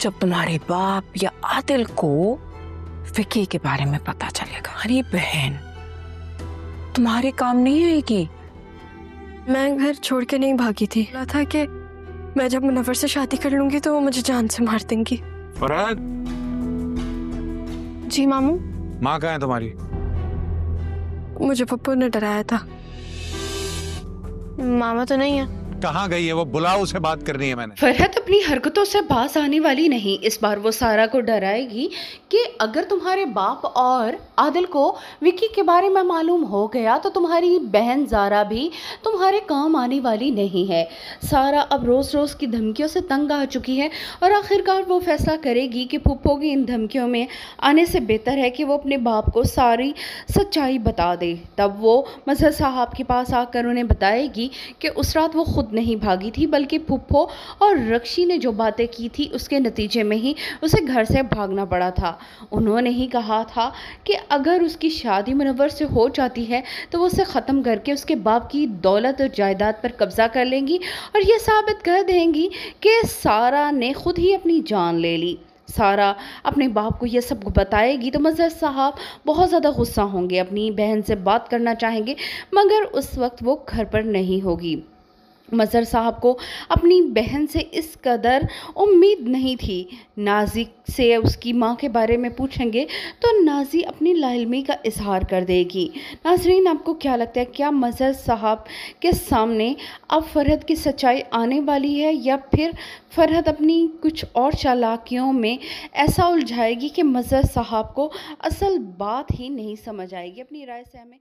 जब तुम्हारे बाप या आदिल को विकी के बारे में पता चलेगा। अरे बहन, तुम्हारे काम नहीं आएगी। मैं घर छोड़ के नहीं भागी थी, बोला था कि मैं जब मुनव्वर से शादी कर लूंगी तो वो मुझे जान से मार देंगी। फरहत, जी मामू। माँ कहाँ है तुम्हारी? मुझे पप्पू ने डराया था। मामा तो नहीं है। कहाँ गई है वो? बुलाओ, उसे बात करनी है मैंने। फरहत अपनी हरकतों से बाज आने वाली नहीं। इस बार वो सारा को डराएगी कि अगर तुम्हारे बाप और आदिल को विकी के बारे में मालूम हो गया तो तुम्हारी बहन ज़ारा भी तुम्हारे काम आने वाली नहीं है। सारा अब रोज़ रोज़ की धमकियों से तंग आ चुकी है और आखिरकार वो फैसला करेगी कि फूफो की इन धमकियों में आने से बेहतर है कि वो अपने बाप को सारी सच्चाई बता दे। तब वो मजहर साहब के पास आकर उन्हें बताएगी कि उस रात वो खुद नहीं भागी थी, बल्कि फूफो और रक्षी ने जो बातें की थी उसके नतीजे में ही उसे घर से भागना पड़ा था। उन्होंने ही कहा था कि अगर उसकी शादी मुनव्वर से हो जाती है तो वो उसे ख़त्म करके उसके बाप की दौलत और जायदाद पर कब्जा कर लेंगी और ये साबित कर देंगी कि सारा ने खुद ही अपनी जान ले ली। सारा अपने बाप को ये सब बताएगी तो मजहर साहब बहुत ज़्यादा गुस्सा होंगे, अपनी बहन से बात करना चाहेंगे, मगर उस वक्त वो घर पर नहीं होगी। मजहर साहब को अपनी बहन से इस कदर उम्मीद नहीं थी। नाजी से उसकी माँ के बारे में पूछेंगे तो नाजी अपनी लाइल्मी का इजहार कर देगी। नाजरीन, आपको क्या लगता है, क्या मजहर साहब के सामने अब फरहत की सच्चाई आने वाली है या फिर फरहत अपनी कुछ और चालाकियों में ऐसा उलझाएगी कि मजहर साहब को असल बात ही नहीं समझ आएगी? अपनी राय से हमें